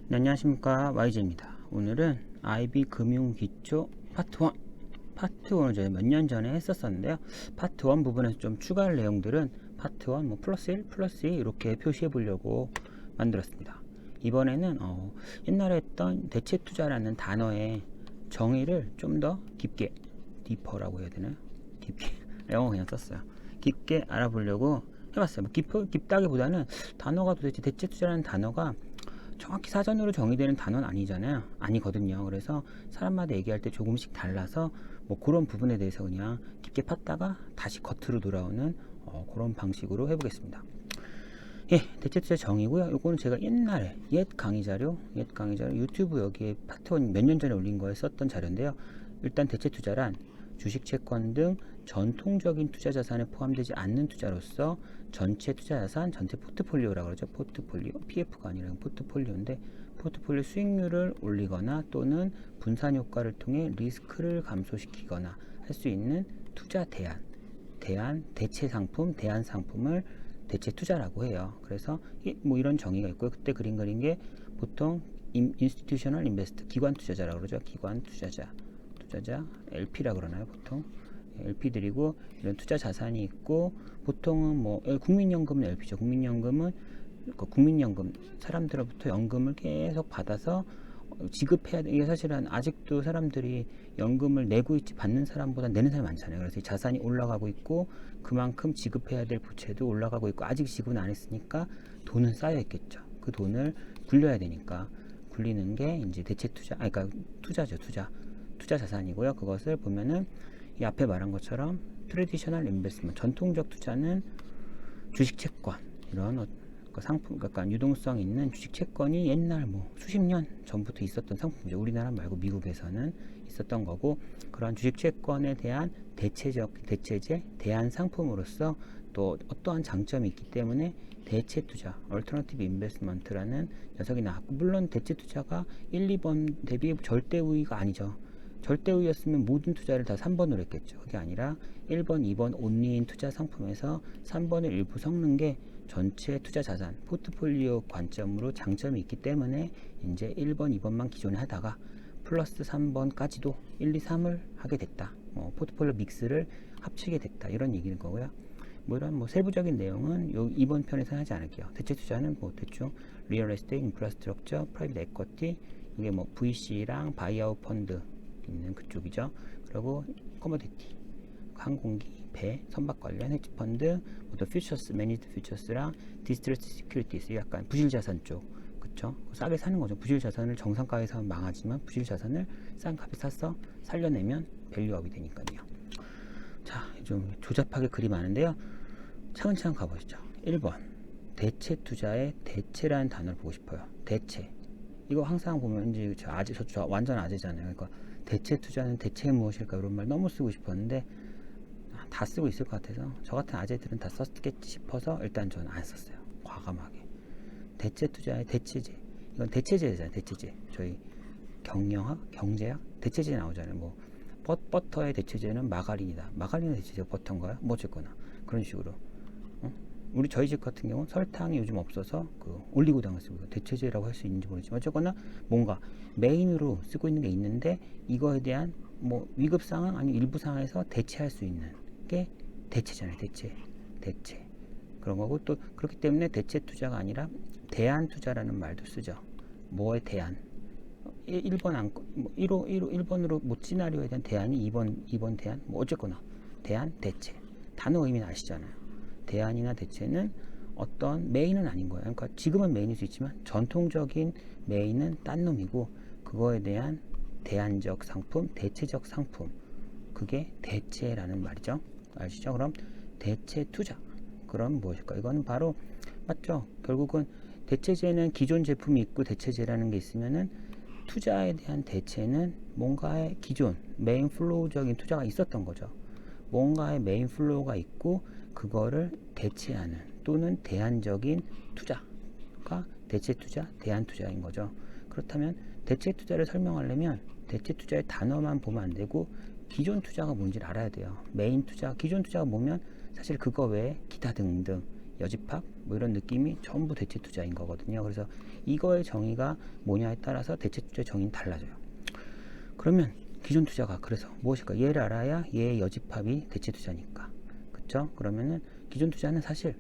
네, 안녕하십니까, YG입니다. 오늘은 IB 금융기초 파트 1 파트 1을 저희 몇 년 전에 했었었는데요. 파트 1 부분에서 좀 추가할 내용들은 파트 1 뭐 플러스 1 플러스 2 이렇게 표시해 보려고 만들었습니다. 이번에는 옛날에 했던 대체 투자라는 단어의 정의를 좀 더 깊게, 디퍼라고 해야 되나요? 깊게 영어 그냥 썼어요. 깊게 알아보려고 해봤어요. 뭐 깊다기보다는 단어가 도대체 대체 투자라는 단어가 정확히 사전으로 정의되는 단어는 아니잖아요. 아니거든요. 그래서 사람마다 얘기할 때 조금씩 달라서 뭐 그런 부분에 대해서 그냥 깊게 팠다가 다시 겉으로 돌아오는 그런 방식으로 해보겠습니다. 예, 대체투자 정의고요. 요거는 제가 옛날에 옛 강의 자료 유튜브 여기에 파트 1 몇 년 전에 올린 거에 썼던 자료인데요. 일단 대체투자란 주식, 채권 등 전통적인 투자 자산에 포함되지 않는 투자로서 전체 투자 자산, 전체 포트폴리오라고 그러죠. 포트폴리오, PF가 아니라 포트폴리오인데 포트폴리오 수익률을 올리거나 또는 분산 효과를 통해 리스크를 감소시키거나 할 수 있는 투자 대체 상품, 대안 상품을 대체 투자라고 해요. 그래서 뭐 이런 정의가 있고요. 그때 그린 게 보통 인스티튜셔널 인베스터, 기관 투자자라고 그러죠. 기관 투자자 LP라 그러나요, 보통. LP들이고 이런 투자 자산이 있고 보통은 뭐 국민연금은 LP죠. 국민연금 사람들로부터 연금을 계속 받아서 지급해야 돼. 이게 사실은 아직도 사람들이 연금을 내고 있지 받는 사람보다 내는 사람이 많잖아요. 그래서 자산이 올라가고 있고 그만큼 지급해야 될 부채도 올라가고 있고 아직 지급은 안 했으니까 돈은 쌓여 있겠죠. 그 돈을 굴려야 되니까 굴리는 게 이제 대체 투자, 그러니까 투자죠. 투자 자산이고요. 그것을 보면은 이 앞에 말한 것처럼 트레디셔널 인베스트먼트, 전통적 투자는 주식, 채권 이런 상품, 그러니까 유동성 있는 주식, 채권이 옛날 뭐 수십 년 전부터 있었던 상품이죠. 우리나라 말고 미국에서는 있었던 거고, 그런 주식, 채권에 대한 대체제, 대안 상품으로서 또 어떠한 장점이 있기 때문에 대체 투자, 얼터너티브 인베스트먼트라는 녀석이 나왔고, 물론 대체 투자가 1, 2번 대비 절대 우위가 아니죠. 절대 우위였으면 모든 투자를 다 3번으로 했겠죠. 그게 아니라 1번, 2번 온리인 투자 상품에서 3번을 일부 섞는 게 전체 투자 자산, 포트폴리오 관점으로 장점이 있기 때문에 이제 1번, 2번만 기존에 하다가 플러스 3번까지도 1, 2, 3을 하게 됐다. 포트폴리오 믹스를 합치게 됐다. 이런 얘기인 거고요. 뭐 이런 뭐 세부적인 내용은 이번 편에서 하지 않을게요. 대체 투자는 뭐 대충 리얼 에스테이트, 인프라스트럭처, 프라이빗 에쿼티, 이게 뭐 VC랑 바이아웃 펀드 있는 그쪽이죠. 그리고 커머디티, 항공기, 배, 선박 관련 헤지펀드, 또 퓨처스, 매니드 퓨처스랑 디스트레스 시큐리티스, 약간 부실 자산 쪽, 그쵸? 싸게 사는 거죠. 부실 자산을 정상가에 사면 망하지만 부실 자산을 싼 값에 사서 살려내면 밸류업이 되니까요. 자, 좀 조잡하게 글이 많은데요. 차근차근 가보시죠. 1번, 대체 투자의 대체라는 단어를 보고 싶어요. 대체. 이거 항상 보면 이제 저 완전 아재잖아요. 그러니까 대체 투자는 대체 무엇일까 이런 말 너무 쓰고 싶었는데 다 쓰고 있을 것 같아서 저 같은 아재들은 다 썼겠지 싶어서 일단 저는 안 썼어요. 과감하게. 대체 투자의 대체제. 이건 대체제잖아요. 대체제. 저희 경제학 대체제 나오잖아요. 뭐 버터의 대체제는 마가린이다. 마가린의 대체제가 버터인가요? 뭐 어쨌거나 그런 식으로. 우리 저희 집 같은 경우는 설탕이 요즘 없어서 그 올리고당을 쓰고 대체제라고 할 수 있는지 모르지만 어쨌거나 뭔가 메인으로 쓰고 있는 게 있는데 이거에 대한 뭐 위급 상황 아니면 일부 상황에서 대체할 수 있는 게 대체잖아요. 대체 그런 거고, 또 그렇기 때문에 대체 투자가 아니라 대안 투자라는 말도 쓰죠. 뭐의 대안? 1번 1번으로 뭐 시나리오에 대한 대안이 2번 대안, 뭐 어쨌거나 대안, 대체. 단어 의미는 아시잖아요. 대안이나 대체는 어떤 메인은 아닌 거예요. 그러니까 지금은 메인일 수 있지만 전통적인 메인은 딴 놈이고 그거에 대한 대안적 상품, 대체적 상품, 그게 대체라는 말이죠. 아시죠? 그럼 대체 투자, 그럼 무엇일까? 이거는 바로 맞죠? 결국은 대체제는 기존 제품이 있고 대체제라는 게 있으면은 투자에 대한 대체는 뭔가의 기존 메인 플로우적인 투자가 있었던 거죠. 뭔가의 메인 플로우가 있고 그거를 대체하는 또는 대안적인 투자가 대체 투자, 대안 투자인 거죠. 그렇다면 대체 투자를 설명하려면 대체 투자의 단어만 보면 안 되고 기존 투자가 뭔지를 알아야 돼요. 메인 투자, 기존 투자가 뭐면 사실 그거 외에 기타 등등 여집합 뭐 이런 느낌이 전부 대체 투자인 거거든요. 그래서 이거의 정의가 뭐냐에 따라서 대체 투자의 정의는 달라져요. 그러면 기존 투자가 그래서 무엇일까? 얘를 알아야 얘의 여집합이 대체 투자니까. 그쵸? 그러면은 기존 투자는 사실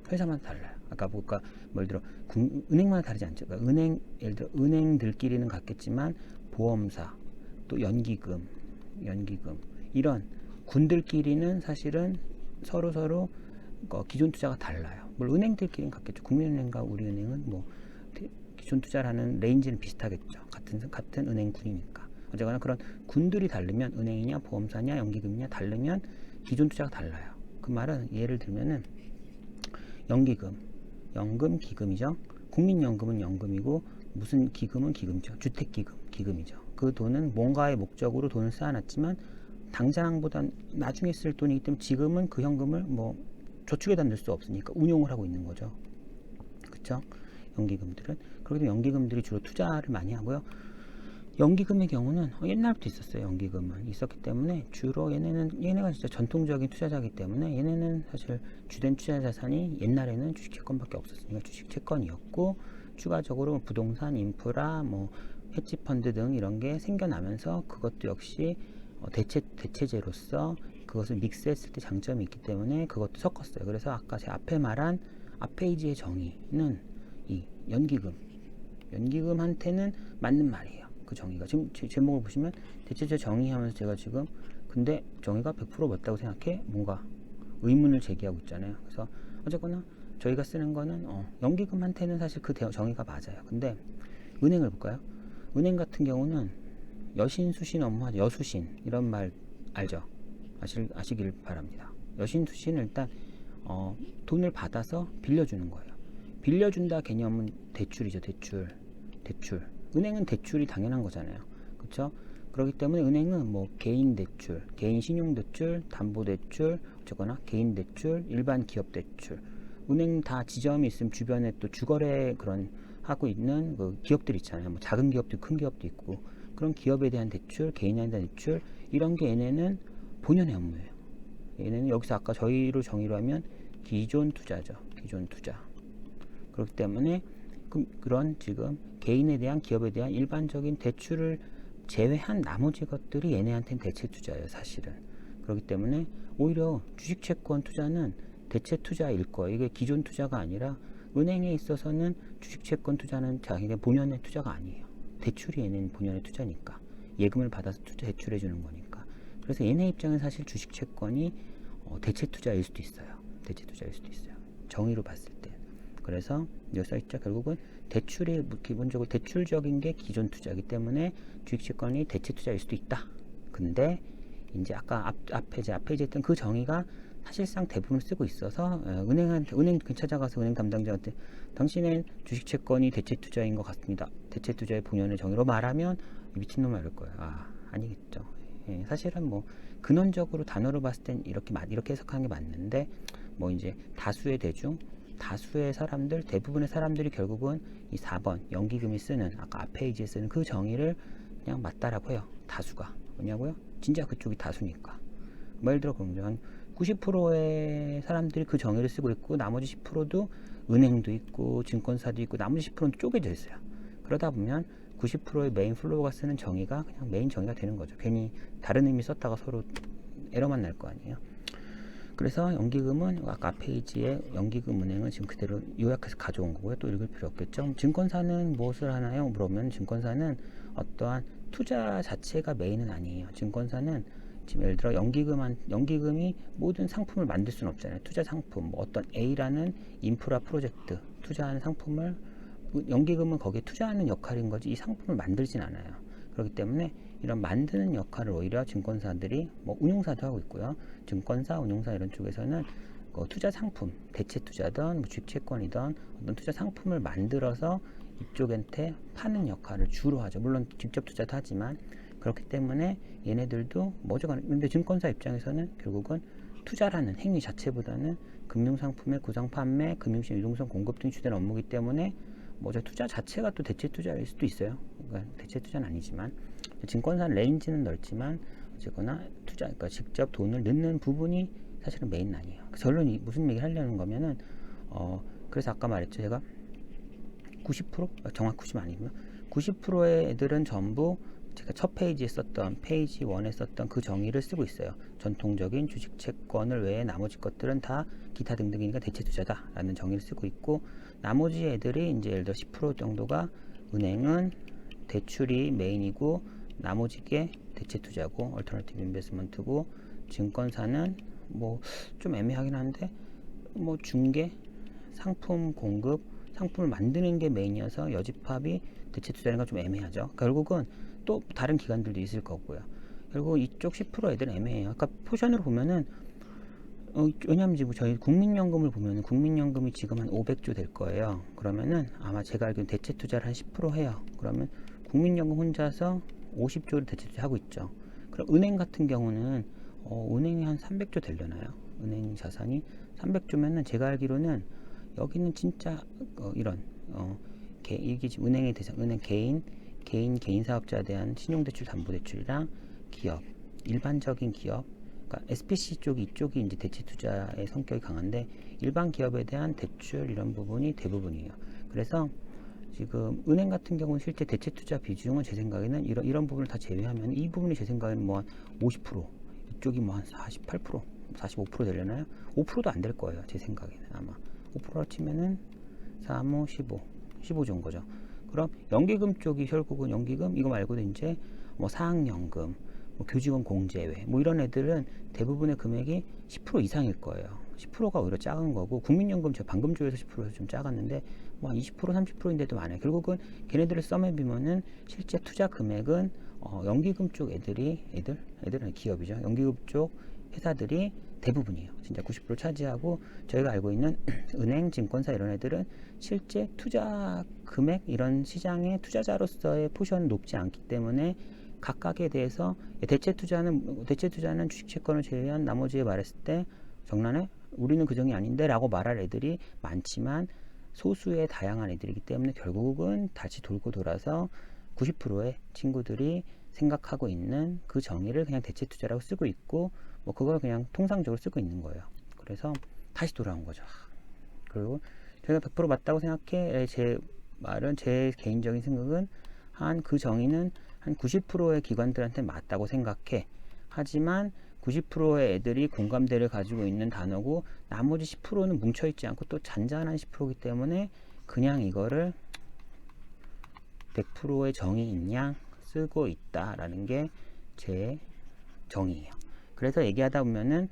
회사마다 달라요. 아까 보니까 예를 들어 은행마다 다르지 않죠. 그러니까 예를 들어 은행들끼리는 같겠지만 보험사 또 연기금 이런 군들끼리는 사실은 서로 기존 투자가 달라요. 물론 은행들끼리는 같겠죠. 국민은행과 우리은행은 뭐 기존 투자라는 레인지는 비슷하겠죠. 같은 은행군이니까. 어쨌거나 그런 군들이 다르면 은행이냐 보험사냐 연기금이냐 다르면 기존 투자가 달라요. 그 말은 예를 들면은 연기금, 연금 기금이죠. 국민연금은 연금이고 무슨 기금은 기금이죠. 주택기금이죠. 그 돈은 뭔가의 목적으로 돈을 쌓아놨지만 당장보다 나중에 쓸 돈이기 때문에 지금은 그 현금을 뭐 저축에다 넣을 수 없으니까 운용을 하고 있는 거죠. 그쵸? 연기금들은. 그렇기 때문에 연기금들이 주로 투자를 많이 하고요. 연기금의 경우는 옛날부터 있었어요. 연기금은 있었기 때문에 주로 얘네가 진짜 전통적인 투자자이기 때문에 얘네는 사실 주된 투자 자산이 옛날에는 주식채권밖에 없었으니까 주식채권이었고 추가적으로 부동산, 인프라, 뭐 헤지펀드 등 이런 게 생겨나면서 그것도 역시 대체제로서 그것을 믹스했을 때 장점이 있기 때문에 그것도 섞었어요. 그래서 아까 제 앞에 말한 앞페이지의 정의는 이 연기금한테는 맞는 말이에요. 그 정의가 지금 제목을 보시면 대체제 정의하면서 제가 지금 근데 정의가 100% 맞다고 생각해? 뭔가 의문을 제기하고 있잖아요. 그래서 어쨌거나 저희가 쓰는 거는 연기금한테는 사실 그 정의가 맞아요. 근데 은행을 볼까요? 은행 같은 경우는 여신 수신 업무하죠. 여수신 이런 말 알죠? 아시길 바랍니다. 여신 수신은 일단 돈을 받아서 빌려주는 거예요. 빌려준다 개념은 대출이죠. 대출. 은행은 대출이 당연한 거잖아요. 그렇죠? 그렇기 때문에 은행은 뭐 개인 대출, 개인 신용 대출, 담보 대출, 어쨌거나 개인 대출, 일반 기업 대출. 은행 다 지점이 있으면 주변에 또 주거래 그런 하고 있는 그 기업들 있잖아요. 뭐 작은 기업도 큰 기업도 있고 그런 기업에 대한 대출, 개인에 대한 대출 이런 게 얘네는 본연의 업무예요. 얘네는 여기서 아까 저희로 정의로 하면 기존 투자죠. 기존 투자. 그렇기 때문에 그런 지금 개인에 대한 기업에 대한 일반적인 대출을 제외한 나머지 것들이 얘네한테는 대체 투자예요. 사실은. 그렇기 때문에 오히려 주식채권 투자는 대체 투자일 거예요. 이게 기존 투자가 아니라 은행에 있어서는 주식채권 투자는 자기네 본연의 투자가 아니에요. 대출이 얘네는 본연의 투자니까. 예금을 받아서 대출해 주는 거니까. 그래서 얘네 입장은 사실 주식채권이 대체 투자일 수도 있어요. 대체 투자일 수도 있어요. 정의로 봤을 때. 그래서 여기 써있죠. 결국은 대출이 기본적으로 대출적인 게 기존 투자이기 때문에 주식채권이 대체 투자일 수도 있다. 근데 이제 아까 앞에 했던 그 정의가 사실상 대부분 쓰고 있어서 은행 찾아가서 은행 담당자한테 당신은 주식채권이 대체 투자인 것 같습니다. 대체 투자의 본연의 정의로 말하면 미친놈 이럴 거예요. 아니겠죠. 예, 사실은 뭐 근원적으로 단어로 봤을 땐 이렇게 해석하는 게 맞는데 뭐 이제 다수의 사람들, 대부분의 사람들이 결국은 이 4번 연기금이 쓰는 아까 앞 페이지에 쓰는 그 정의를 그냥 맞다라고 해요. 다수가. 뭐냐고요? 진짜 그쪽이 다수니까. 뭐 예를 들어 그러면 90%의 사람들이 그 정의를 쓰고 있고 나머지 10%도 은행도 있고 증권사도 있고 나머지 10%는 쪼개져 있어요. 그러다 보면 90%의 메인 플로어가 쓰는 정의가 그냥 메인 정의가 되는 거죠. 괜히 다른 의미 썼다가 서로 에러만 날 거 아니에요. 그래서 연기금은 아까 페이지에 연기금 은행은 지금 그대로 요약해서 가져온 거고요. 또 읽을 필요 없겠죠. 증권사는 무엇을 하나요? 물어보면 증권사는 어떠한 투자 자체가 메인은 아니에요. 증권사는 지금 예를 들어 연기금이 모든 상품을 만들 수는 없잖아요. 투자 상품, 뭐 어떤 A라는 인프라 프로젝트 투자하는 상품을 연기금은 거기에 투자하는 역할인 거지 이 상품을 만들진 않아요. 그렇기 때문에 이런 만드는 역할을 오히려 증권사들이 뭐 운용사도 하고 있고요. 증권사, 운용사 이런 쪽에서는 투자 상품, 대체 투자든 뭐 주식채권이든 어떤 투자 상품을 만들어서 이쪽한테 파는 역할을 주로 하죠. 물론 직접 투자도 하지만 그렇기 때문에 얘네들도 뭐죠? 근데 증권사 입장에서는 결국은 투자라는 행위 자체보다는 금융상품의 구상 판매, 금융시장 유동성 공급 등이 주된 업무이기 때문에 뭐죠? 투자 자체가 또 대체 투자일 수도 있어요. 그러니까 대체 투자는 아니지만 증권사 레인지는 넓지만 어쨌거나 그러니까 직접 돈을 넣는 부분이 사실은 메인은 아니에요. 결론이 무슨 얘기를 하려는 거면은 그래서 아까 말했죠. 제가 90%? 정확히 90 아니고요. 90%의 애들은 전부 제가 첫 페이지에 썼던 페이지 1에 썼던 그 정의를 쓰고 있어요. 전통적인 주식 채권을 외에 나머지 것들은 다 기타 등등이니까 대체 투자다 라는 정의를 쓰고 있고, 나머지 애들이 이제 예를 들어 10% 정도가 은행은 대출이 메인이고 나머지 게 대체 투자고 얼터너티브 인베스트먼트고, 증권사는 뭐 좀 애매하긴 한데 뭐 중개, 상품 공급, 상품을 만드는 게 메인이어서 여집합이 대체 투자는 건 좀 애매하죠. 결국은 또 다른 기관들도 있을 거고요. 결국 이쪽 10% 애들은 애매해요. 아까 포션으로 보면은 왜냐면 지금 저희 국민연금을 보면은 국민연금이 지금 한 500조 될 거예요. 그러면은 아마 제가 알기로는 대체 투자를 한 10% 해요. 그러면 국민연금 혼자서 50조를 대체 투자하고 있죠. 그럼 은행 같은 경우는 은행이 한 300조 되려나요? 은행 자산이 300조면은 제가 알기로는 여기는 진짜 이런 이게 지금 은행에 대상 은행 개인 사업자에 대한 신용대출 담보대출이랑 기업, 일반적인 기업, 그러니까 SPC 쪽이 이쪽이 이제 대체 투자의 성격이 강한데 일반 기업에 대한 대출 이런 부분이 대부분이에요. 그래서 지금 은행 같은 경우는 실제 대체 투자 비중은 제 생각에는 이런 부분을 다 제외하면 이 부분이 제 생각에는 뭐 한 50%, 이쪽이 뭐 한 48%, 45% 되려나요? 5%도 안 될 거예요. 제 생각에는 아마 5%로 치면은 3, 5, 15 정도 거죠. 그럼 연기금 쪽이 결국은 연기금 이거 말고도 이제 뭐 사학연금, 뭐 교직원 공제외 뭐 이런 애들은 대부분의 금액이 10% 이상일 거예요. 10%가 오히려 작은 거고, 국민연금 제가 방금 조에서 10%에서 좀 작았는데 뭐 한 20% 30%인데도 많아요. 결국은 걔네들을 썸에 비면은 실제 투자 금액은 연기금 쪽 애들은 기업이죠. 연기금 쪽 회사들이 대부분이에요. 진짜 90% 차지하고, 저희가 알고 있는 은행, 증권사 이런 애들은 실제 투자 금액 이런 시장의 투자자로서의 포션은 높지 않기 때문에 각각에 대해서 대체 투자는 주식 채권을 제외한 나머지에 말했을 때 정란해 우리는 그 정이 아닌데 라고 말할 애들이 많지만 소수의 다양한 애들이기 때문에 결국은 다시 돌고 돌아서 90%의 친구들이 생각하고 있는 그 정의를 그냥 대체 투자라고 쓰고 있고, 뭐 그걸 그냥 통상적으로 쓰고 있는 거예요. 그래서 다시 돌아온 거죠. 그리고 제가 100% 맞다고 생각해. 제 말은, 제 개인적인 생각은 한 그 정의는 한 90%의 기관들한테 맞다고 생각해. 하지만 90%의 애들이 공감대를 가지고 있는 단어고 나머지 10%는 뭉쳐있지 않고 또 잔잔한 10%이기 때문에 그냥 이거를 100%의 정의인 양 쓰고 있다라는 게 제 정의예요. 그래서 얘기하다 보면은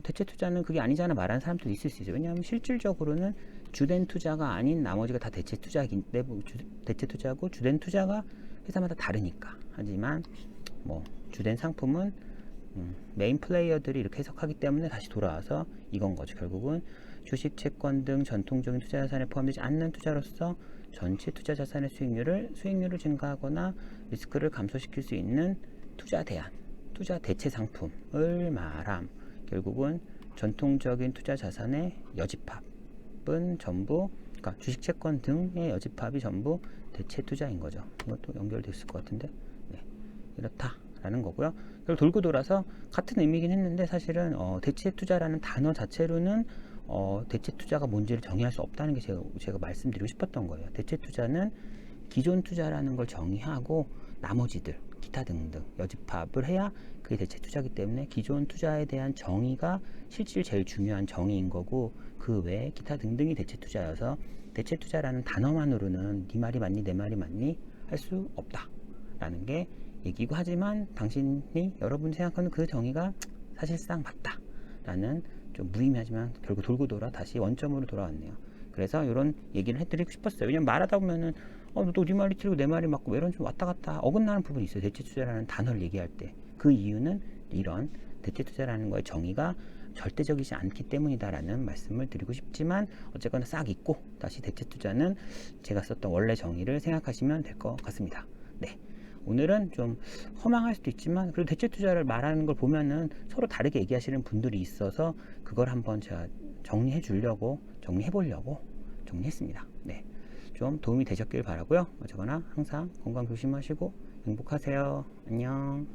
대체 투자는 그게 아니잖아 말하는 사람도 있을 수 있어요. 왜냐하면 실질적으로는 주된 투자가 아닌 나머지가 다 대체 투자이기 때문에 대체 투자고 주된 투자가 회사마다 다르니까. 하지만 뭐 주된 상품은 메인 플레이어들이 이렇게 해석하기 때문에 다시 돌아와서 이건 거죠. 결국은 주식, 채권 등 전통적인 투자 자산에 포함되지 않는 투자로서 전체 투자 자산의 수익률을 증가하거나 리스크를 감소시킬 수 있는 투자 대체 상품을 말함. 결국은 전통적인 투자 자산의 여집합은 전부, 그러니까 주식, 채권 등의 여집합이 전부 대체 투자인 거죠. 이것도 연결됐을 것 같은데, 네, 이렇다라는 거고요. 돌고 돌아서 같은 의미긴 했는데 사실은 대체 투자라는 단어 자체로는 대체 투자가 뭔지를 정의할 수 없다는 게 제가 말씀드리고 싶었던 거예요. 대체 투자는 기존 투자라는 걸 정의하고 나머지들 기타 등등 여집합을 해야 그게 대체 투자이기 때문에 기존 투자에 대한 정의가 실질 제일 중요한 정의인 거고, 그 외에 기타 등등이 대체 투자여서 대체 투자라는 단어만으로는 네 말이 맞니 내 말이 맞니 할 수 없다라는 게 얘기고, 하지만 당신이 여러분이 생각하는 그 정의가 사실상 맞다라는 좀 무의미하지만 결국 돌고 돌아 다시 원점으로 돌아왔네요. 그래서 이런 얘기를 해드리고 싶었어요. 왜냐면 말하다 보면은 너 네 말이 틀리고 내 말이 맞고 이런 좀 왔다 갔다 어긋나는 부분이 있어요. 대체 투자라는 단어를 얘기할 때. 그 이유는 이런 대체 투자라는 거의 정의가 절대적이지 않기 때문이다라는 말씀을 드리고 싶지만, 어쨌거나 싹 잊고 다시 대체 투자는 제가 썼던 원래 정의를 생각하시면 될 것 같습니다. 네. 오늘은 좀 허망할 수도 있지만 그래도 대체 투자를 말하는 걸 보면은 서로 다르게 얘기하시는 분들이 있어서 그걸 한번 제가 정리해 보려고 정리했습니다. 네. 좀 도움이 되셨길 바라고요. 어쨌거나 항상 건강 조심하시고 행복하세요. 안녕.